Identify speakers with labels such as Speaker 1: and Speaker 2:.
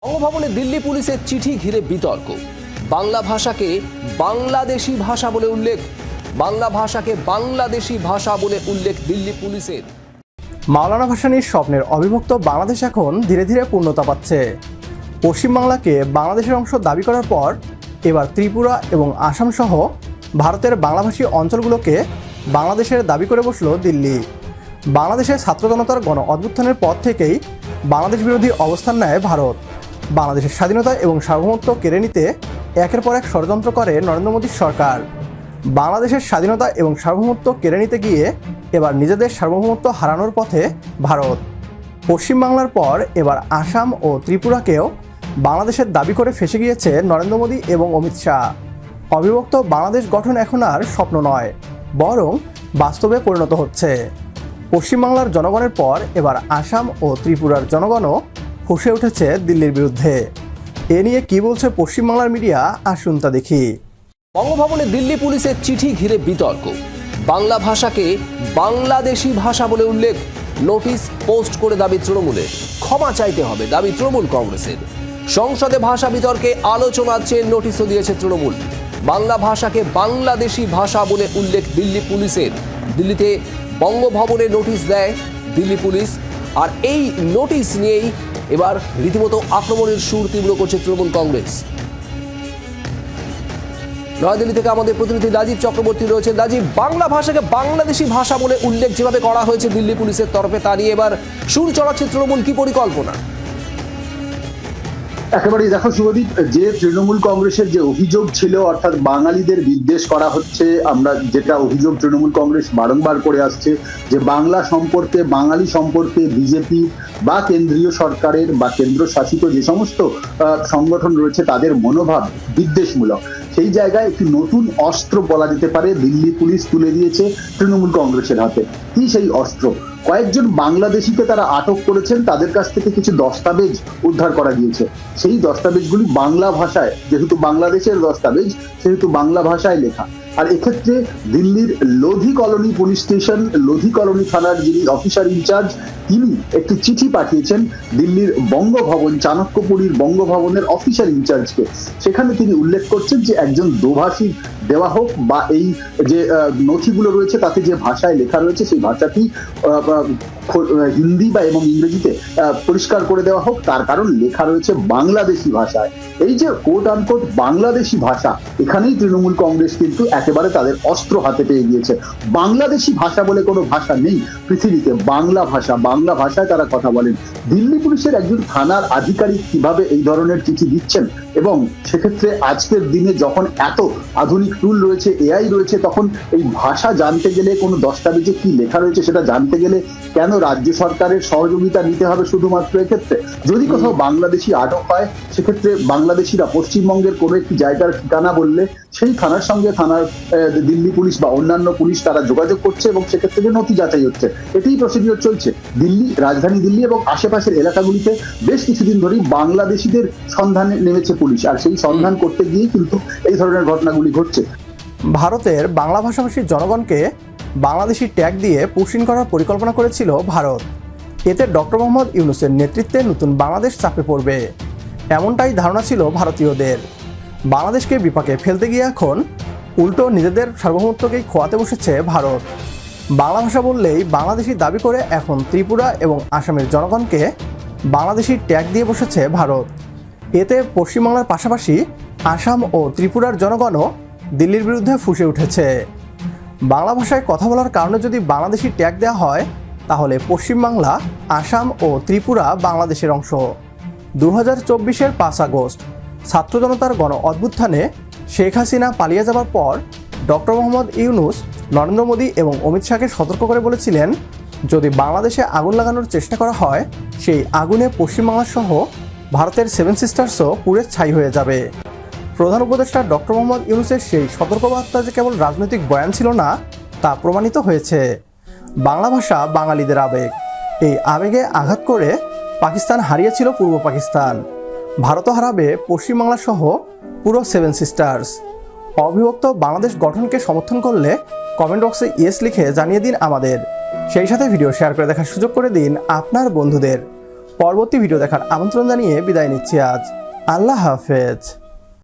Speaker 1: বঙ্গভবনে দিল্লি পুলিশের চিঠি ঘিরে বিতর্ক। বাংলা ভাষাকে বাংলাদেশি ভাষা বলে উল্লেখ। বাংলা ভাষাকে বাংলাদেশি ভাষা বলে উল্লেখ দিল্লি পুলিশের।
Speaker 2: মাওলানা ভাসানীর স্বপ্নের অবিভক্ত বাংলাদেশ এখন ধীরে ধীরে পূর্ণতা পাচ্ছে। পশ্চিমবাংলাকে বাংলাদেশের অংশ দাবি করার পর এবার ত্রিপুরা এবং আসাম সহ ভারতের বাংলাভাষী অঞ্চলগুলোকে বাংলাদেশের দাবি করে বসল দিল্লি। বাংলাদেশের ছাত্র জনতার গণ অভ্যুত্থানের পর থেকেই বাংলাদেশ বিরোধী অবস্থান নেয় ভারত। বাংলাদেশের স্বাধীনতা এবং সার্বভৌমত্ব কেড়ে নিতে একের পর এক ষড়যন্ত্র করে নরেন্দ্র মোদীর সরকার। বাংলাদেশের স্বাধীনতা এবং সার্বভৌমত্ব কেড়ে নিতে গিয়ে এবার নিজেদের সার্বভৌমত্ব হারানোর পথে ভারত। পশ্চিমবাংলার পর এবার আসাম ও ত্রিপুরাকেও বাংলাদেশের দাবি করে ফেঁসে গিয়েছে নরেন্দ্র মোদী এবং অমিত শাহ। অবিভক্ত বাংলাদেশ গঠন এখন আর স্বপ্ন নয়, বরং বাস্তবে পরিণত হচ্ছে। পশ্চিমবাংলার জনগণের পর এবার আসাম ও ত্রিপুরার জনগণও ফুঁসে উঠেছে দিল্লির বিরুদ্ধে। এ নিয়ে কি বলছে পশ্চিমবাংলার মিডিয়া, আসুন তা দেখি।
Speaker 1: বঙ্গভবনে দিল্লি পুলিশের চিঠি ঘিরে বিতর্ক। বাংলা ভাষাকে বাংলাদেশি ভাষা বলে উল্লেখ। নোটিশ পোস্ট করে দাবি তৃণমূলের। ক্ষমা চাইতে হবে দাবি তৃণমূল কংগ্রেসের। সংসদে ভাষা বিতর্কে আলোচনার চেয়ে নোটিশও দিয়েছে তৃণমূল। বাংলা ভাষাকে বাংলাদেশি ভাষা বলে উল্লেখ দিল্লি পুলিশের। দিল্লিতে বঙ্গভবনে নোটিশ দেয় দিল্লি পুলিশ, আর এই নোটিশ নিয়েই এবার রীতিমতো আক্রমণের সুর তীব্র করছে তৃণমূল কংগ্রেস। নয়াদিল্লি থেকে আমাদের প্রতিনিধি রাজীব চক্রবর্তী রয়েছে। রাজীব, বাংলা ভাষাকে বাংলাদেশি ভাষা বলে উল্লেখ যেভাবে করা হয়েছে দিল্লি পুলিশের তরফে, তা নিয়ে এবার সুর চড়াচ্ছে তৃণমূল, কি পরিকল্পনা?
Speaker 3: একেবারেই দেখো শুভদীপ, যে তৃণমূল কংগ্রেসের যে অভিযোগ ছিল, অর্থাৎ বাঙালিদের বিদ্বেষ করা হচ্ছে, আমরা যেটা অভিযোগ তৃণমূল কংগ্রেস বারংবার করে আসছে যে বাংলা সম্পর্কে, বাঙালি সম্পর্কে বিজেপি বা কেন্দ্রীয় সরকারের বা কেন্দ্র শাসিত যে সমস্ত সংগঠন রয়েছে তাদের মনোভাব বিদ্বেষমূলক। সেই জায়গায় একটি নতুন অস্ত্র বলা যেতে পারে দিল্লি পুলিশ তুলে দিয়েছে তৃণমূল কংগ্রেসের হাতে। কি সেই অস্ত্র? কয়েকজন বাংলাদেশিকে তারা আটক করেছেন, তাদের কাছ থেকে কিছু দস্তাবেজ উদ্ধার করা গিয়েছে। সেই দস্তাবেজগুলি বাংলা ভাষায়, যেহেতু বাংলাদেশের দস্তাবেজ সেহেতু বাংলা ভাষায় লেখা। আর এক্ষেত্রে দিল্লির Lodhi colony police station, Lodhi colony থানার যিনি অফিসার ইনচার্জ, তিনি একটি চিঠি পাঠিয়েছেন দিল্লির বঙ্গভবন, চাণক্যপুরীর বঙ্গভবনের অফিসার ইনচার্জকে। সেখানে তিনি উল্লেখ করছেন যে একজন দোভাষী দেওয়া হোক, বা এই যে নথিগুলো রয়েছে তাতে যে ভাষায় লেখা রয়েছে সেই ভাষাটি হিন্দি বা এবং ইংরেজিতে পরিষ্কার করে দেওয়া হোক। তার কারণ লেখা রয়েছে বাংলাদেশি ভাষায়। এই যে কোট আনকোট বাংলাদেশি ভাষা, এখানেই তৃণমূল কংগ্রেস কিন্তু একেবারে তাদের অস্ত্র হাতে পেয়ে গিয়েছে। বাংলাদেশি ভাষা বলে কোনো ভাষা নেই পৃথিবীতে, বাংলা ভাষা, বাংলা ভাষায় তারা কথা বলেন। দিল্লি পুলিশের একজন থানার আধিকারিক কিভাবে এই ধরনের চিঠি দিচ্ছেন, এবং সেক্ষেত্রে আজকের দিনে যখন এত আধুনিক টুল রয়েছে, এআই রয়েছে, তখন এই ভাষা জানতে গেলে, কোনো দস্তাবেজে কি লেখা রয়েছে সেটা জানতে গেলে কেন রাজ্য সরকারের সহযোগিতা নিতে হবে শুধুমাত্র এক্ষেত্রে? যদি কোথাও বাংলাদেশি আটক হয়, সেক্ষেত্রে বাংলাদেশিরা পশ্চিমবঙ্গের কোনো একটি জায়গার ঠিকানা বললে সেই থানার সঙ্গে থানার দিল্লি পুলিশ বা অন্যান্য পুলিশ তারা যোগাযোগ করছে এবং সেক্ষেত্রে যে নথি যাচাই হচ্ছে, এটাই প্রসিডিওর চলছে। দিল্লি, রাজধানী দিল্লি এবং আশেপাশের এলাকাগুলিতে বেশ কিছুদিন ধরেই বাংলাদেশিদের সন্ধানে নেমেছে পুলিশ, আর সেই সন্ধান করতে গিয়েই কিন্তু এই ধরনের ঘটনাগুলি ঘটছে।
Speaker 2: ভারতের বাংলা ভাষাভাষী জনগণকে বাংলাদেশি ট্যাগ দিয়ে পুশিং করার পরিকল্পনা করেছিল ভারত। এতে ডক্টর মোহাম্মদ ইউনূসের নেতৃত্বে নতুন বাংলাদেশ চাপে পড়বে, এমনটাই ধারণা ছিল ভারতীয়দের। বাংলাদেশকে বিপাকে ফেলতে গিয়ে এখন উল্টো নিজেদের সার্বভৌমত্বকেই খোয়াতে বসেছে ভারত। বাংলা ভাষা বললেই বাংলাদেশি দাবি করে এখন ত্রিপুরা এবং আসামের জনগণকে বাংলাদেশি ট্যাগ দিয়ে বসেছে ভারত। এতে পশ্চিমবাংলার পাশাপাশি আসাম ও ত্রিপুরার জনগণও দিল্লির বিরুদ্ধে ফুঁসে উঠেছে। বাংলা ভাষায় কথা বলার কারণে যদি বাংলাদেশি ট্যাগ দেওয়া হয়, তাহলে পশ্চিমবাংলা, আসাম ও ত্রিপুরা বাংলাদেশের অংশ। 2024-এর 5 আগস্ট ছাত্র জনতার গণ অভ্যুত্থানে শেখ হাসিনা পালিয়ে যাবার পর ডক্টর মোহাম্মদ ইউনূস নরেন্দ্র মোদী এবং অমিত শাহকে সতর্ক করে বলেছিলেন, যদি বাংলাদেশে আগুন লাগানোর চেষ্টা করা হয়, সেই আগুনে পশ্চিমবাংলা সহ ভারতের 7 সিস্টার্সও পুড়ে ছাই হয়ে যাবে। প্রধান উপদেষ্টা ডক্টর মোহাম্মদ ইউনূসের সেই সতর্কবার্তা যে কেবল রাজনৈতিক বয়ান ছিল না, তা প্রমাণিত হয়েছে। বাংলা ভাষা বাঙালিদের আবেগ। এই আবেগে আঘাত করে পাকিস্তান হারিয়েছিল পূর্ব পাকিস্তান। ভারতও হারাবে পশ্চিমবাংলা সহ পুরো 7 সিস্টার্স। অবিভক্ত বাংলাদেশ গঠনকে সমর্থন করলে কমেন্ট বক্সে ইয়েস লিখে জানিয়ে দিন আমাদের। সেই সাথে ভিডিও শেয়ার করে দেখার সুযোগ করে দিন আপনার বন্ধুদের। পরবর্তী ভিডিও দেখার আমন্ত্রণ জানিয়ে বিদায় নিচ্ছি আজ। আল্লাহ হাফেজ।